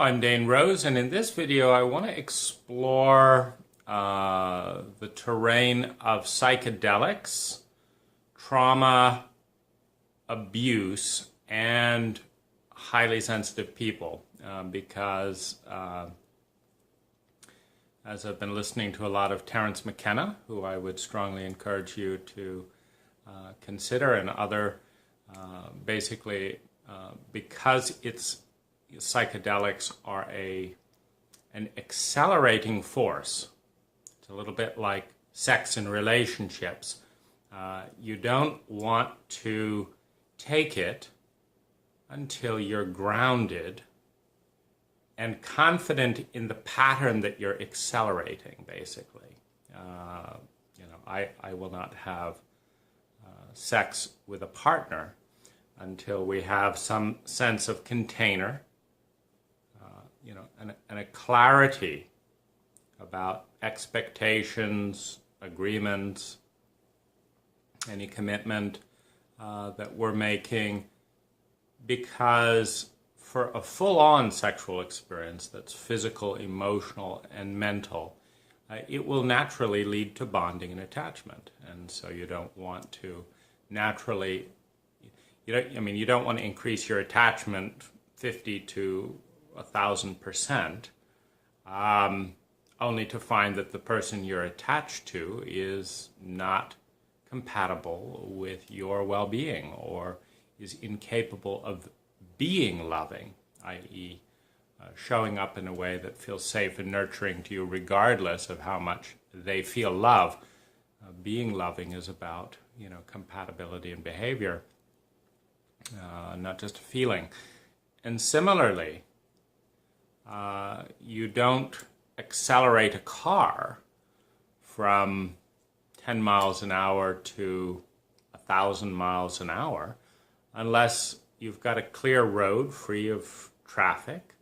I'm Dane Rose, and in this video I want to explore the terrain of psychedelics, trauma, abuse, and highly sensitive people because as I've been listening to a lot of Terence McKenna, who I would strongly encourage you to consider, and other because psychedelics are an accelerating force. It's a little bit like sex in relationships. You don't want to take it until you're grounded and confident in the pattern that you're accelerating, basically. I will not have sex with a partner until we have some sense of container, and a clarity about expectations, agreements, any commitment that we're making, because for a full-on sexual experience that's physical, emotional, and mental, it will naturally lead to bonding and attachment. And so you don't want to naturally, you don't want to increase your attachment 50 to 1,000%, only to find that the person you're attached to is not compatible with your well-being or is incapable of being loving, i.e., showing up in a way that feels safe and nurturing to you regardless of how much they feel love. Being loving is about, compatibility and behavior, not just a feeling. And similarly, you don't accelerate a car from 10 miles an hour to 1,000 miles an hour unless you've got a clear road free of traffic,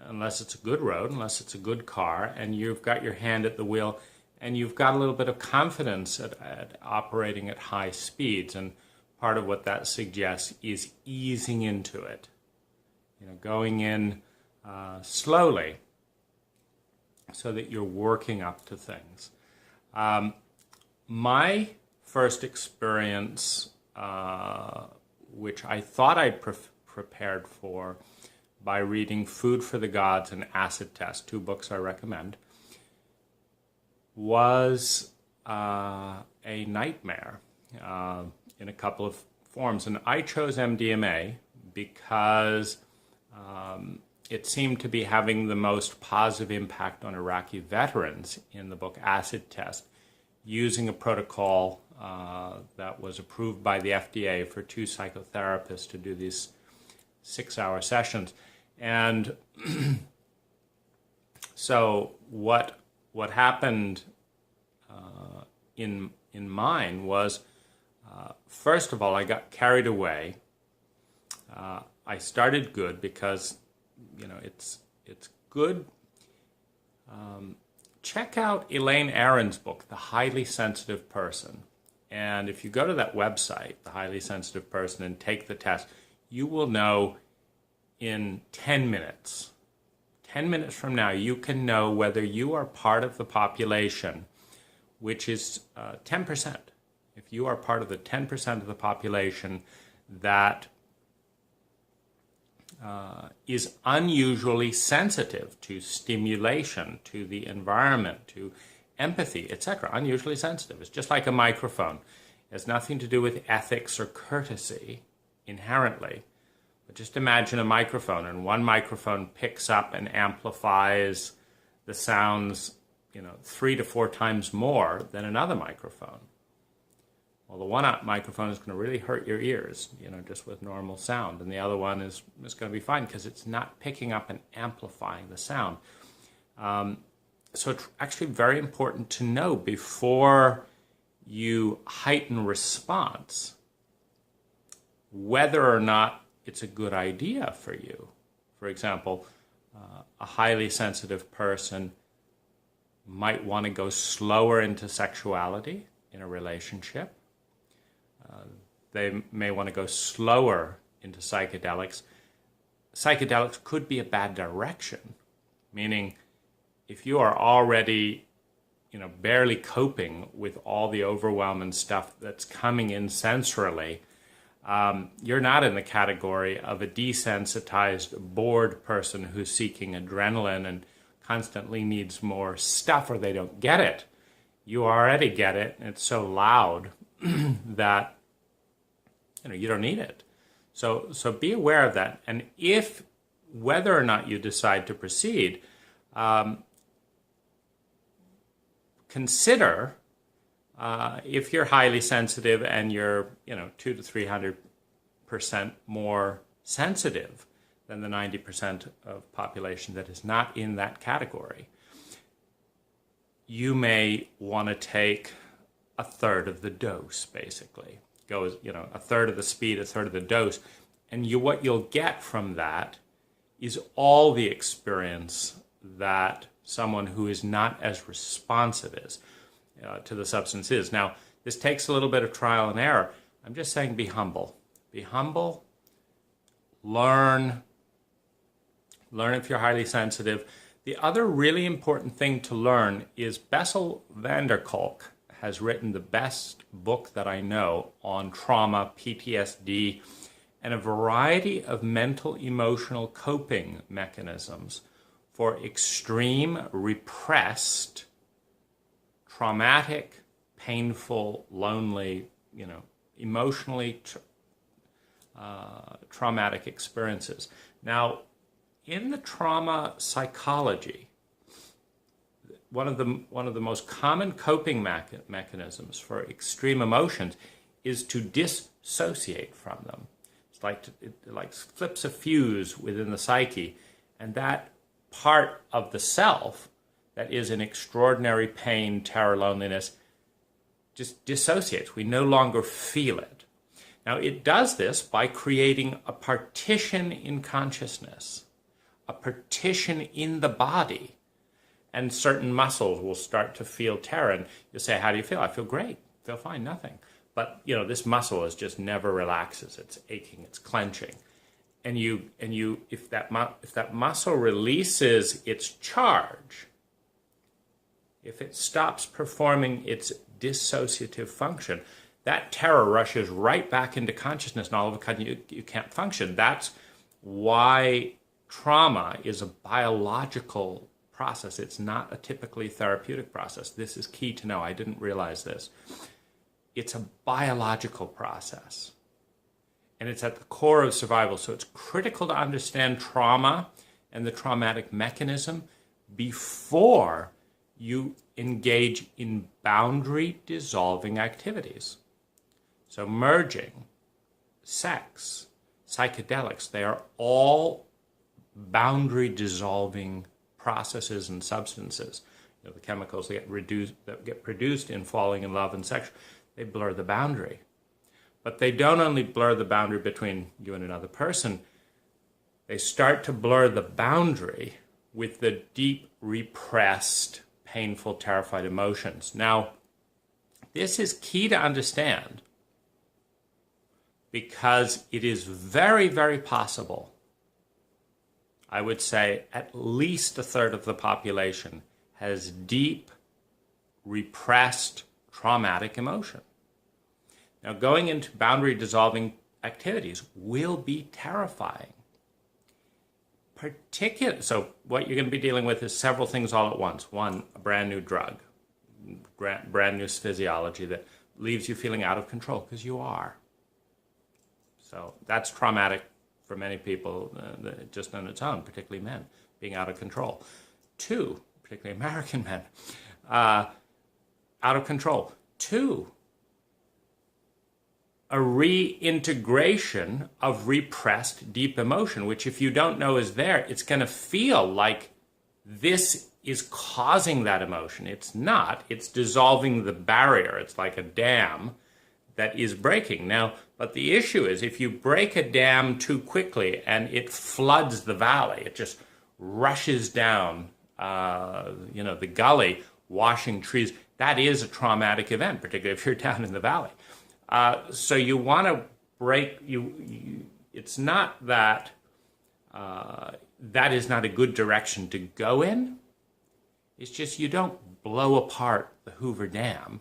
unless it's a good road, unless it's a good car, and you've got your hand at the wheel, and you've got a little bit of confidence at operating at high speeds. And part of what that suggests is easing into it, going in slowly so that you're working up to things. My first experience, which I thought I'd prepared for by reading Food for the Gods and Acid Test, two books I recommend, was a nightmare in a couple of forms. And I chose MDMA because it seemed to be having the most positive impact on Iraqi veterans in the book Acid Test, using a protocol that was approved by the FDA for 2 psychotherapists to do these 6-hour sessions. And so what happened in mine was, first of all, I got carried away. I started good because, it's good. Check out Elaine Aron's book, The Highly Sensitive Person. And if you go to that website, The Highly Sensitive Person, and take the test, you will know in 10 minutes. 10 minutes from now, you can know whether you are part of the population, which is 10%. If you are part of the 10% of the population that is unusually sensitive to stimulation, to the environment, to empathy, etc. Unusually sensitive. It's just like a microphone. It has nothing to do with ethics or courtesy inherently. But just imagine a microphone, and one microphone picks up and amplifies the sounds, 3 to 4 times more than another microphone. Well, the one microphone is going to really hurt your ears, just with normal sound. And the other one is going to be fine because it's not picking up and amplifying the sound. So it's actually very important to know before you heighten response whether or not it's a good idea for you. For example, a highly sensitive person might want to go slower into sexuality in a relationship. They may want to go slower into psychedelics psychedelics could be a bad direction, meaning if you are already, barely coping with all the overwhelming stuff that's coming in sensorily, you're not in the category of a desensitized, bored person who's seeking adrenaline and constantly needs more stuff or they don't get it. You already get it, and it's so loud that you don't need it. So be aware of that. And if, whether or not you decide to proceed, consider if you're highly sensitive and you're 200 to 300% more sensitive than the 90% of population that is not in that category, you may want to take a third of the dose, basically. Goes, a third of the speed, a third of the dose. And what you'll get from that is all the experience that someone who is not as responsive is to the substance is. Now, this takes a little bit of trial and error. I'm just saying be humble. Be humble. Learn if you're highly sensitive. The other really important thing to learn is Bessel van der Kolk has written the best book that I know on trauma, PTSD, and a variety of mental emotional coping mechanisms for extreme, repressed, traumatic, painful, lonely, emotionally traumatic experiences. Now, in the trauma psychology, one of the most common coping mechanisms for extreme emotions is to dissociate from them. It's like it flips a fuse within the psyche, and that part of the self that is in extraordinary pain, terror, loneliness, just dissociates. We no longer feel it. Now, it does this by creating a partition in consciousness, a partition in the body, and certain muscles will start to feel terror. And you'll say, how do you feel? I feel great. I feel fine, nothing. But, this muscle is just never relaxes. It's aching, it's clenching. And if that muscle releases its charge, if it stops performing its dissociative function, that terror rushes right back into consciousness, and all of a sudden you can't function. That's why trauma is a biological process. It's not a typically therapeutic process. This is key to know. I didn't realize this. It's a biological process, and it's at the core of survival. So it's critical to understand trauma and the traumatic mechanism before you engage in boundary dissolving activities. So merging, sex, psychedelics, they are all boundary dissolving processes and substances. The chemicals that get produced in falling in love and sex, they blur the boundary. But they don't only blur the boundary between you and another person, they start to blur the boundary with the deep, repressed, painful, terrified emotions. Now, this is key to understand because it is very, very possible, I would say at least a third of the population has deep, repressed, traumatic emotion. Now, going into boundary dissolving activities will be terrifying. So what you're going to be dealing with is several things all at once. One, a brand new drug, brand new physiology that leaves you feeling out of control, because you are. So that's traumatic for many people just on its own, particularly men, being out of control. Two, particularly American men, out of control. Two, a reintegration of repressed deep emotion, which if you don't know is there, it's going to feel like this is causing that emotion. It's not. It's dissolving the barrier. It's like a dam that is breaking. Now, but the issue is if you break a dam too quickly and it floods the valley, it just rushes down, the gully, washing trees, that is a traumatic event, particularly if you're down in the valley. So you want to break, it's not that that is not a good direction to go in. It's just you don't blow apart the Hoover Dam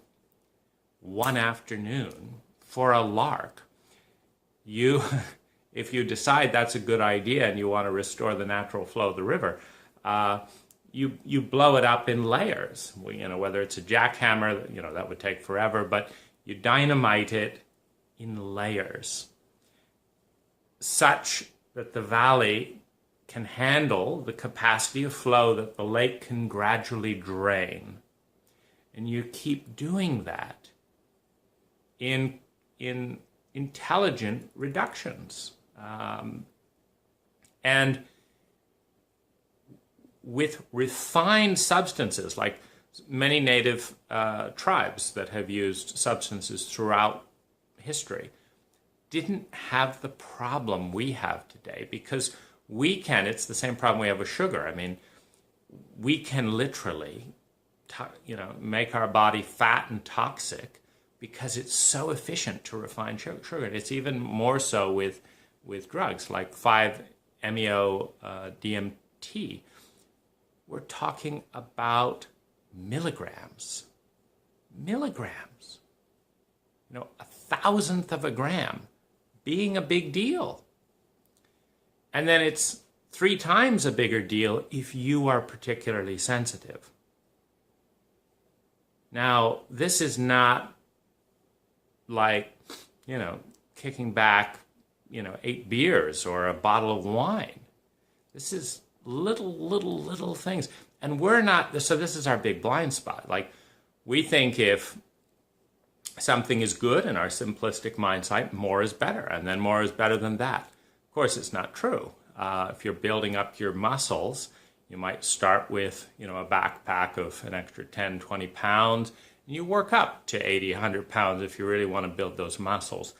one afternoon for a lark. If you decide that's a good idea and you want to restore the natural flow of the river, you blow it up in layers. Whether it's a jackhammer, that would take forever, but you dynamite it in layers, such that the valley can handle the capacity of flow that the lake can gradually drain. And you keep doing that in intelligent reductions. And with refined substances, like many native tribes that have used substances throughout history, didn't have the problem we have today, because it's the same problem we have with sugar. I mean, we can literally, make our body fat and toxic because it's so efficient to refine sugar. And it's even more so with drugs like 5-MeO-DMT. We're talking about milligrams. Milligrams. A thousandth of a gram being a big deal. And then it's 3 times a bigger deal if you are particularly sensitive. Now, this is not like, kicking back, 8 beers or a bottle of wine. This is little things. And we're not, so this is our big blind spot. Like, we think if something is good in our simplistic mindset, more is better, and then more is better than that. Of course, it's not true. If you're building up your muscles, you might start with, a backpack of an extra 10, 20 pounds, and you work up to 80, 100 pounds if you really want to build those muscles.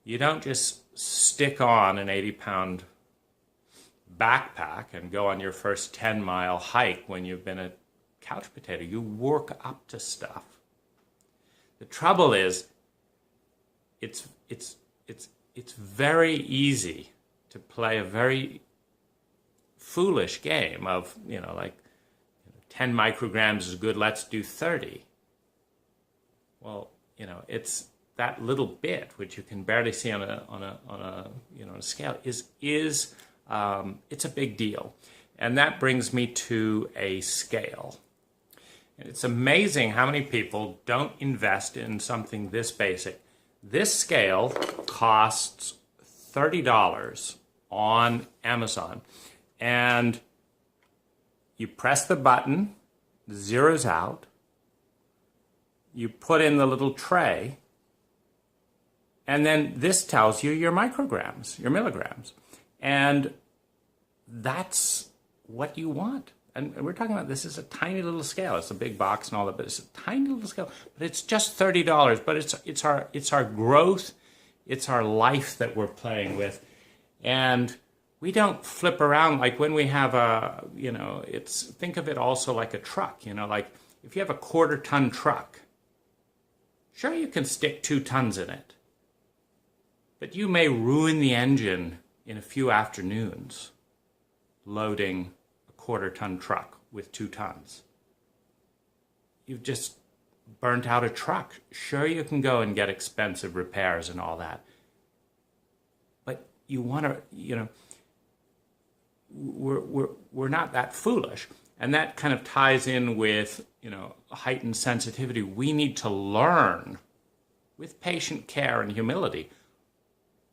You don't just stick on an 80-pound backpack and go on your first 10-mile hike when you've been a couch potato. You work up to stuff. The trouble is, it's very easy to play a very foolish game of, 10 micrograms is good, let's do 30. Well, it's that little bit, which you can barely see on a scale, is it's a big deal. And that brings me to a scale. And it's amazing how many people don't invest in something this basic. This scale costs $30 on Amazon. And you press the button, zeroes out, you put in the little tray, and then this tells you your micrograms, your milligrams. And that's what you want. And we're talking about, this is a tiny little scale. It's a big box and all that, but it's a tiny little scale. But it's just $30. But it's our growth, it's our life that we're playing with. And we don't flip around like when we have think of it also like a truck, like if you have a 1/4-ton truck, sure, you can stick 2 tons in it, but you may ruin the engine in a few afternoons loading a 1/4-ton truck with 2 tons. You've just burnt out a truck. Sure, you can go and get expensive repairs and all that, but you want to, we're not that foolish. And that kind of ties in with, heightened sensitivity. We need to learn with patient care and humility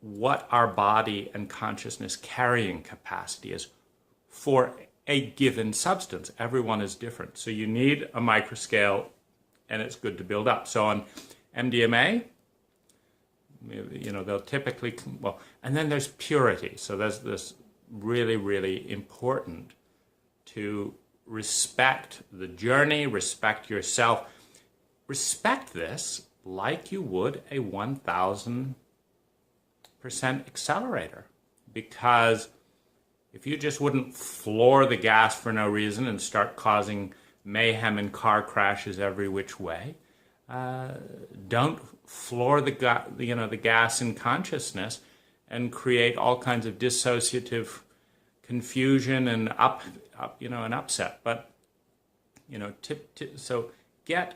what our body and consciousness carrying capacity is for a given substance. Everyone is different. So you need a microscale, and it's good to build up. So on MDMA, they'll typically, and then there's purity. So there's this really, really important to respect the journey, respect yourself. Respect this like you would a 1,000% accelerator. Because if you just wouldn't floor the gas for no reason and start causing mayhem and car crashes every which way, don't floor the gas in consciousness and create all kinds of dissociative confusion and an upset. But so get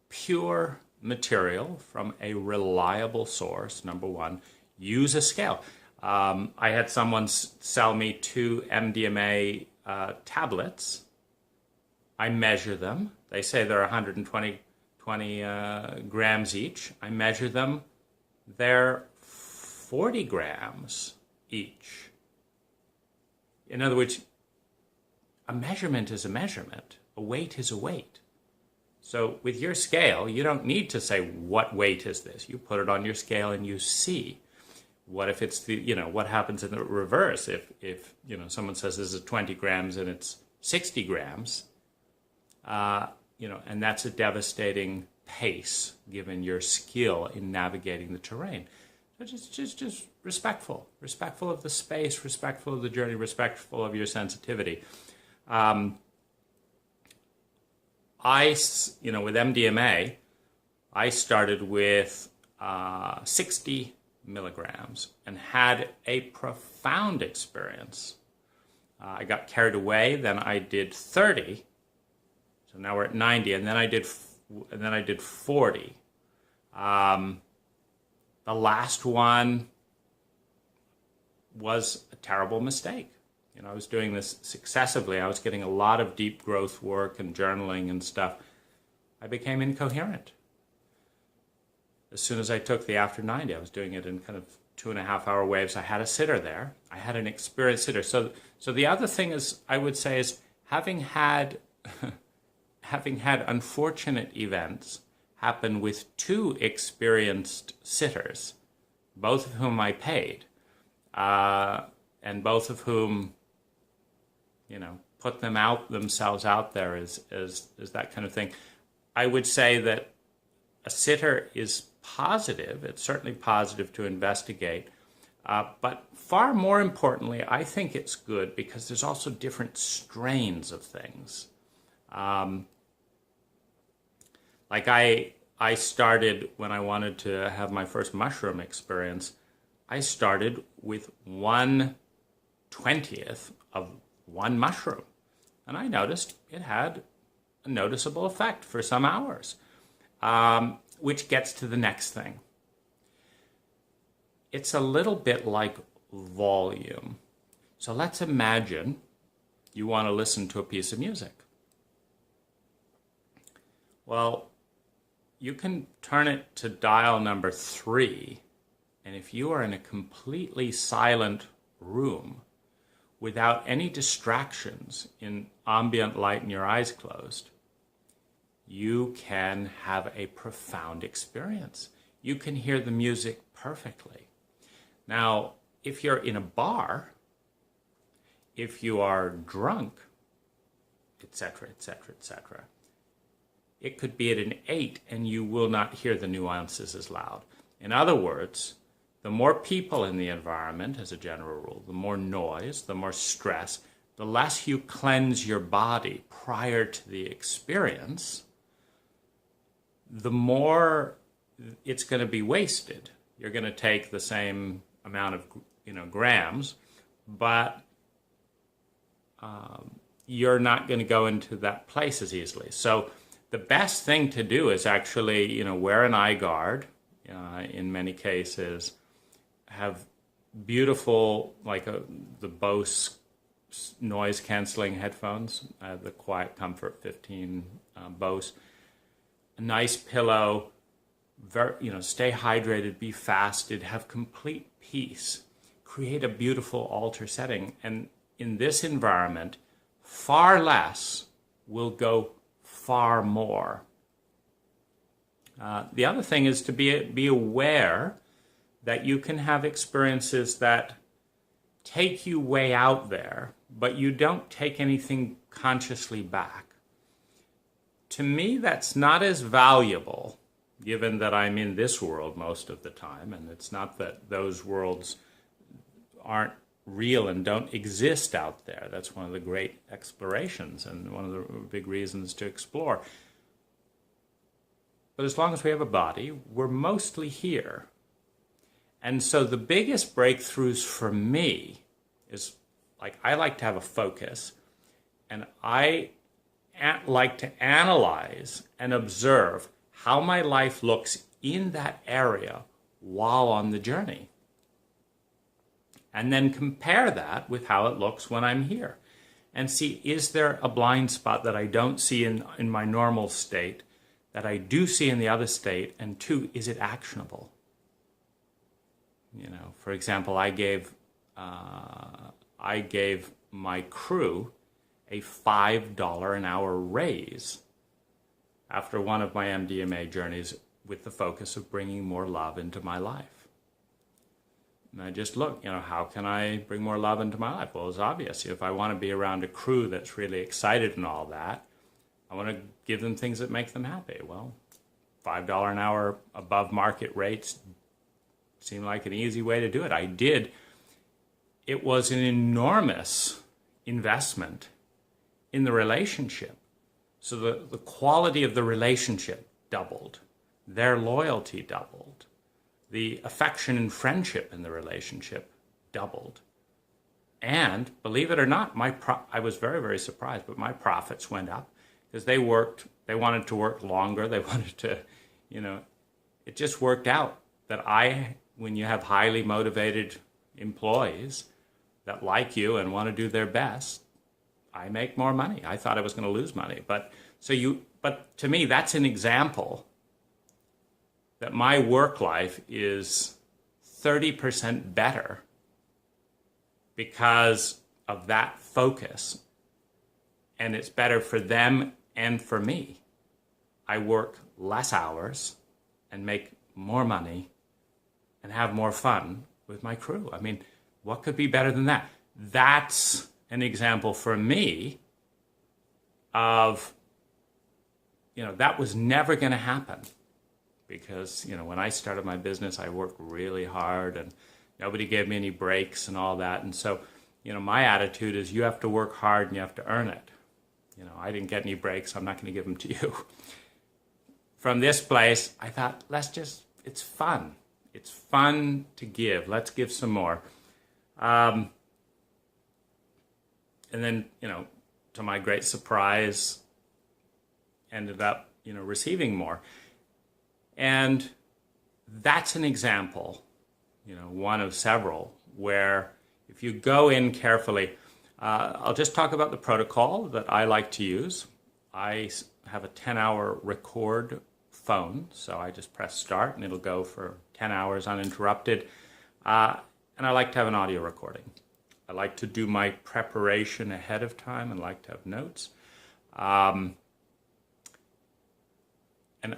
pure material from a reliable source. Number one, use a scale. I had someone sell me 2 MDMA tablets. I measure them. They say they're 120 grams each. I measure them. They're 40 grams each. In other words, a measurement is a measurement. A weight is a weight. So with your scale, you don't need to say, what weight is this? You put it on your scale and you see. What if it's what happens in the reverse? If someone says this is 20 grams and it's 60 grams, and that's a devastating pace given your skill in navigating the terrain. So just respectful of the space, respectful of the journey, respectful of your sensitivity. With MDMA, I started with 60 milligrams and had a profound experience. I got carried away. Then I did 30. So now we're at 90, and then I did 40. The last one was a terrible mistake. I was doing this successively. I was getting a lot of deep growth work and journaling and stuff. I became incoherent. As soon as I took the after 90, I was doing it in kind of 2.5-hour waves. I had a sitter there. I had an experienced sitter. So the other thing is, I would say, is having had unfortunate events happen with 2 experienced sitters, both of whom I paid, and both of whom, put themselves out there as that kind of thing. I would say that a sitter is positive. It's certainly positive to investigate. But far more importantly, I think it's good because there's also different strains of things. Like I started, when I wanted to have my first mushroom experience, I started with 1/20th of one mushroom. And I noticed it had a noticeable effect for some hours, which gets to the next thing. It's a little bit like volume. So let's imagine you want to listen to a piece of music. Well, you can turn it to dial number 3, and if you are in a completely silent room without any distractions in ambient light and your eyes closed, you can have a profound experience. You can hear the music perfectly. Now, if you're in a bar, if you are drunk, etc., etc., etc., it could be at an 8 and you will not hear the nuances as loud. In other words, the more people in the environment, as a general rule, the more noise, the more stress, the less you cleanse your body prior to the experience, the more it's going to be wasted. You're going to take the same amount of grams, but you're not going to go into that place as easily. So the best thing to do is actually, wear an eye guard. In many cases, have beautiful, the Bose noise canceling headphones, the Quiet Comfort 15 Bose. A nice pillow, stay hydrated, be fasted, have complete peace. Create a beautiful altar setting. And in this environment, far less will go far more. The other thing is to be aware that you can have experiences that take you way out there, but you don't take anything consciously back. To me, that's not as valuable, given that I'm in this world most of the time, and it's not that those worlds aren't real and don't exist out there. That's one of the great explorations and one of the big reasons to explore. But as long as we have a body, we're mostly here. And so the biggest breakthroughs for me is like I like to have a focus, and I like to analyze and observe how my life looks in that area while on the journey. And then compare that with how it looks when I'm here. And see, is there a blind spot that I don't see in my normal state that I do see in the other state? And two, is it actionable? You know, for example, I gave my crew a $5 an hour raise after one of my MDMA journeys with the focus of bringing more love into my life. And I just look, you know, how can I bring more love into my life? Well, it's obvious. If I want to be around a crew that's really excited and all that, I want to give them things that make them happy. Well, $5 an hour above market rates seemed like an easy way to do it. I did. It was an enormous investment in the relationship. So the quality of the relationship doubled. Their loyalty doubled. The affection and friendship in the relationship doubled. And believe it or not, I was very, very surprised, but my profits went up because they wanted to work longer. They wanted to, you know, it just worked out that when you have highly motivated employees that like you and want to do their best, I make more money. I thought I was going to lose money. But to me, that's an example that my work life is 30% better because of that focus. And it's better for them and for me. I work less hours and make more money and have more fun with my crew. I mean, what could be better than that? That's an example for me of, you know, that was never going to happen. Because, you know, when I started my business, I worked really hard and nobody gave me any breaks and all that. And so, you know, my attitude is you have to work hard and you have to earn it. You know, I didn't get any breaks. I'm not going to give them to you. From this place, I thought, it's fun. It's fun to give. Let's give some more. And then, you know, to my great surprise, ended up, you know, receiving more. And that's an example, you know, one of several, where if you go in carefully, I'll just talk about the protocol that I like to use. I have a 10-hour record phone, so I just press start and it'll go for 10 hours uninterrupted. And I like to have an audio recording. I like to do my preparation ahead of time and like to have notes. And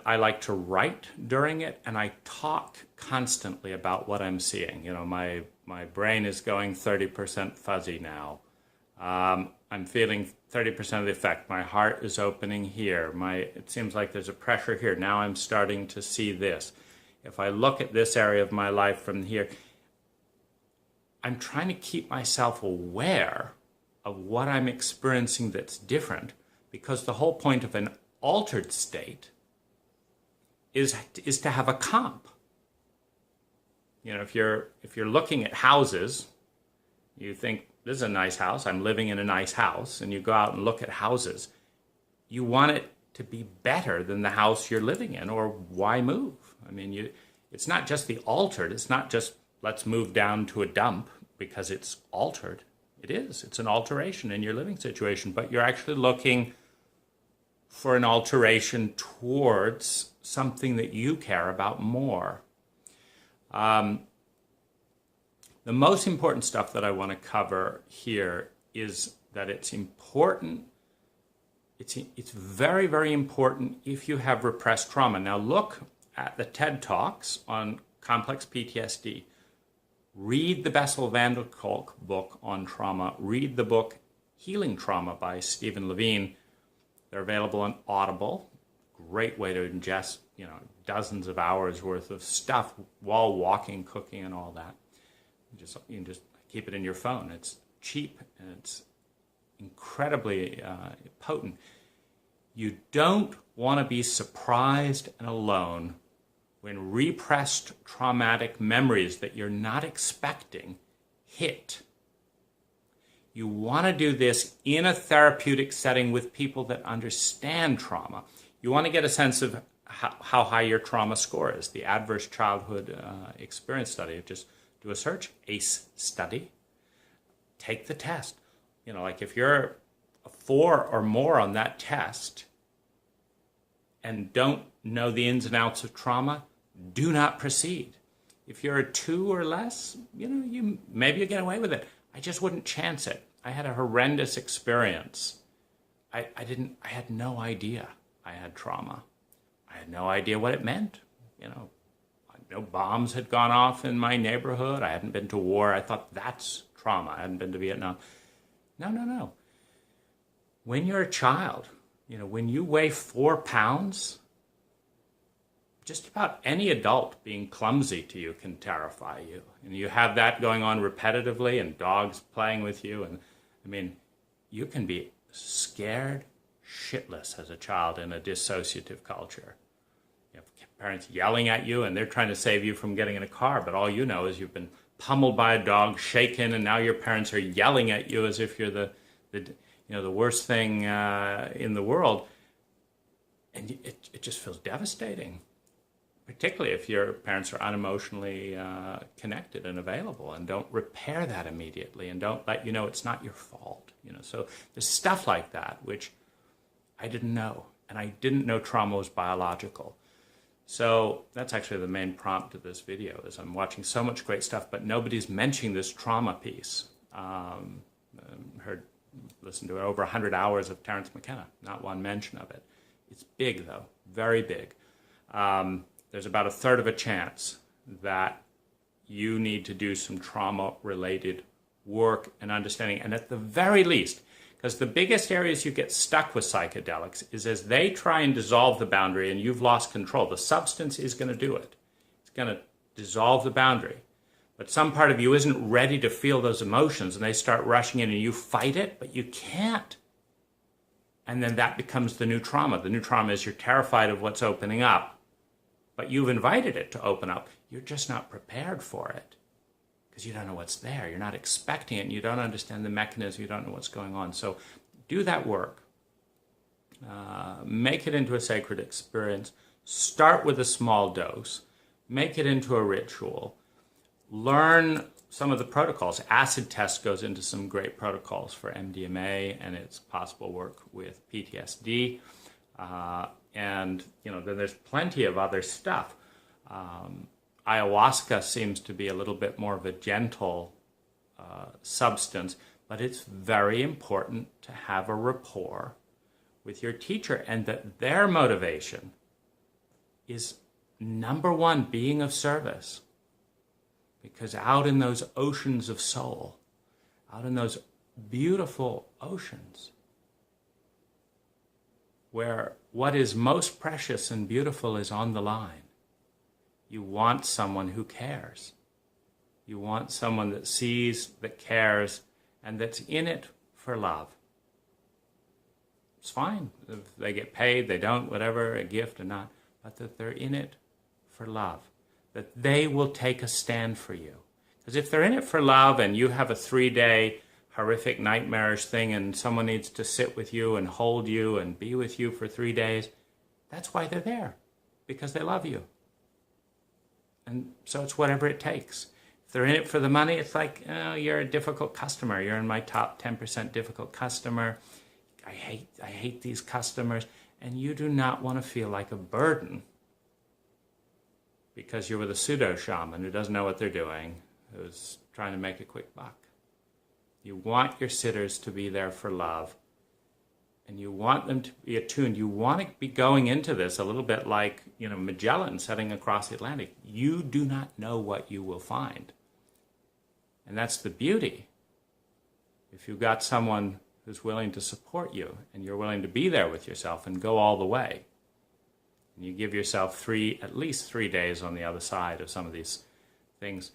I like to write during it, and I talk constantly about what I'm seeing. You know, my brain is going 30% fuzzy now. I'm feeling 30% of the effect. My heart is opening here. It seems like there's a pressure here. Now I'm starting to see this. If I look at this area of my life from here, I'm trying to keep myself aware of what I'm experiencing that's different, because the whole point of an altered state is to have a comp. You know, if you're looking at houses, you think, this is a nice house, I'm living in a nice house, and you go out and look at houses, you want it to be better than the house you're living in, or why move? I mean, it's not just the altered, it's not just let's move down to a dump because it's altered. It's an alteration in your living situation, but you're actually looking for an alteration towards something that you care about more. The most important stuff that I want to cover here is that it's important. It's very, very important if you have repressed trauma. Now look at the TED Talks on complex PTSD. Read the Bessel van der Kolk book on trauma. Read the book Healing Trauma by Stephen Levine. They're available on Audible. Great way to ingest, you know, dozens of hours worth of stuff while walking, cooking, and all that. You can just keep it in your phone. It's cheap and it's incredibly potent. You don't want to be surprised and alone when repressed traumatic memories that you're not expecting hit. You want to do this in a therapeutic setting with people that understand trauma. You want to get a sense of how high your trauma score is. The Adverse Childhood Experience Study, just do a search, ACE study, take the test. You know, like if you're a 4 or more on that test and don't know the ins and outs of trauma, do not proceed. If you're a 2 or less, you know, maybe you get away with it. I just wouldn't chance it. I had a horrendous experience. I had no idea I had trauma. I had no idea what it meant. You know, no bombs had gone off in my neighborhood. I hadn't been to war. I thought that's trauma. I hadn't been to Vietnam. No. When you're a child, you know, when you weigh 4 pounds, just about any adult being clumsy to you can terrify you. And you have that going on repetitively and dogs playing with you. And I mean, you can be scared shitless as a child in a dissociative culture. You have parents yelling at you and they're trying to save you from getting in a car, but all you know is you've been pummeled by a dog, shaken, and now your parents are yelling at you as if you're the worst thing in the world. And it just feels devastating, particularly if your parents are unemotionally connected and available and don't repair that immediately and don't let you know it's not your fault. You know, so there's stuff like that which I didn't know, and I didn't know trauma was biological. So that's actually the main prompt of this video, is I'm watching so much great stuff, but nobody's mentioning this trauma piece. Listened to over 100 hours of Terence McKenna, not one mention of it. It's big though, very big. There's about a third of a chance that you need to do some trauma-related work and understanding. And at the very least, because the biggest areas you get stuck with psychedelics is as they try and dissolve the boundary and you've lost control, the substance is going to do it. It's going to dissolve the boundary. But some part of you isn't ready to feel those emotions and they start rushing in and you fight it, but you can't. And then that becomes the new trauma. The new trauma is you're terrified of what's opening up, but you've invited it to open up. You're just not prepared for it because you don't know what's there. You're not expecting it and you don't understand the mechanism. You don't know what's going on. So do that work. Make it into a sacred experience. Start with a small dose. Make it into a ritual. Learn some of the protocols. Acid test goes into some great protocols for MDMA and its possible work with PTSD. And, you know, then there's plenty of other stuff. Ayahuasca seems to be a little bit more of a gentle substance, but it's very important to have a rapport with your teacher and that their motivation is, number one, being of service. Because out in those oceans of soul, out in those beautiful oceans, where what is most precious and beautiful is on the line, you want someone who cares. You want someone that sees, that cares, and that's in it for love. It's fine if they get paid, they don't, whatever, a gift or not, but that they're in it for love. That they will take a stand for you. Because if they're in it for love and you have a 3-day horrific nightmarish thing and someone needs to sit with you and hold you and be with you for 3 days, that's why they're there. Because they love you. And so it's whatever it takes. If they're in it for the money, it's like, oh, you're a difficult customer. You're in my top 10% difficult customer. I hate these customers. And you do not want to feel like a burden because you're with a pseudo-shaman who doesn't know what they're doing, who's trying to make a quick buck. You want your sitters to be there for love, and you want them to be attuned. You want to be going into this a little bit like, you know, Magellan setting across the Atlantic. You do not know what you will find. And that's the beauty. If you've got someone who's willing to support you, and you're willing to be there with yourself and go all the way, and you give yourself at least 3 days on the other side of some of these things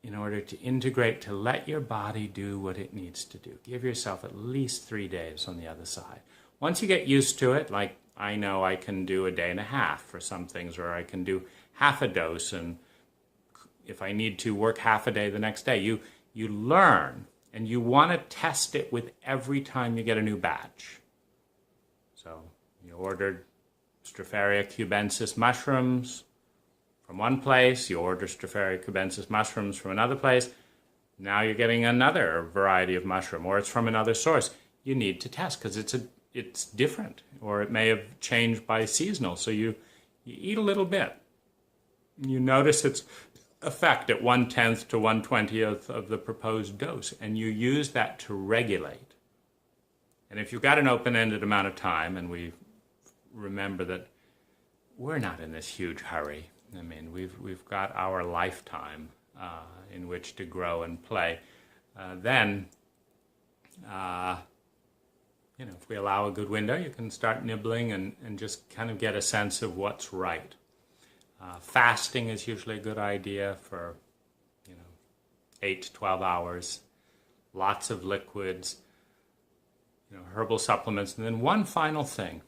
in order to integrate, to let your body do what it needs to do. Give yourself at least 3 days on the other side. Once you get used to it, like I know I can do a day and a half for some things, or I can do half a dose, and if I need to work half a day the next day, you learn And you want to test it with every time you get a new batch. So you ordered Stropharia cubensis mushrooms from one place, you order Stropharia cubensis mushrooms from another place, now you're getting another variety of mushroom, or it's from another source. You need to test because it's different, or it may have changed by seasonal. So you eat a little bit. You notice its effect at 1/10 to 1/20th of the proposed dose, and you use that to regulate. And if you've got an open-ended amount of time, and we remember that we're not in this huge hurry. I mean, we've got our lifetime in which to grow and play. Then, if we allow a good window, you can start nibbling and just kind of get a sense of what's right. Fasting is usually a good idea for, 8 to 12 hours. Lots of liquids, herbal supplements. And then one final thing.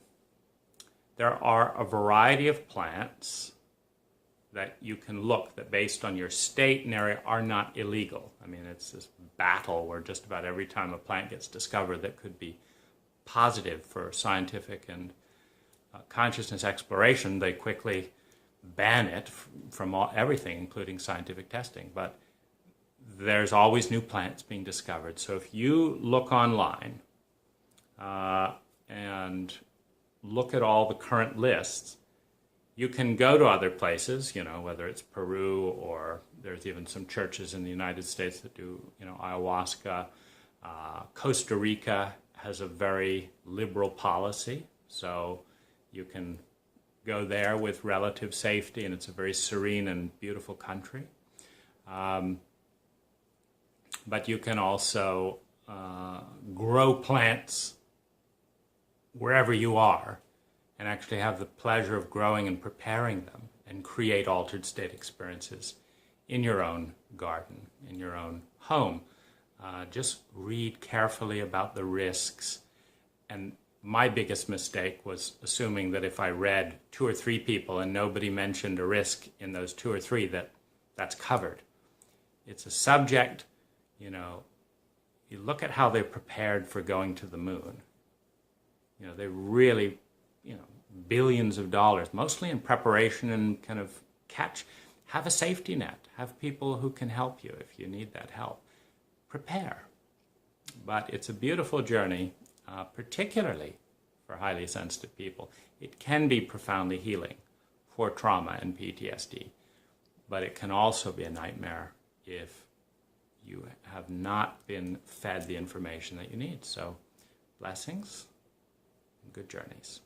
There are a variety of plants that you can look that based on your state and area are not illegal. I mean, it's this battle where just about every time a plant gets discovered that could be positive for scientific and consciousness exploration, they quickly ban it from everything, including scientific testing. But there's always new plants being discovered. So if you look online and look at all the current lists, you can go to other places, whether it's Peru, or there's even some churches in the United States that do, ayahuasca. Costa Rica has a very liberal policy, so you can go there with relative safety, and it's a very serene and beautiful country. But you can also grow plants wherever you are and actually have the pleasure of growing and preparing them and create altered state experiences in your own garden, in your own home. Just read carefully about the risks. And my biggest mistake was assuming that if I read 2 or 3 people and nobody mentioned a risk in those 2 or 3, that's covered. It's a subject, you look at how they're prepared for going to the moon. They really, billions of dollars, mostly in preparation and kind of have a safety net, have people who can help you if you need that help. Prepare. But it's a beautiful journey, particularly for highly sensitive people. It can be profoundly healing for trauma and PTSD, but it can also be a nightmare if you have not been fed the information that you need. So, blessings and good journeys.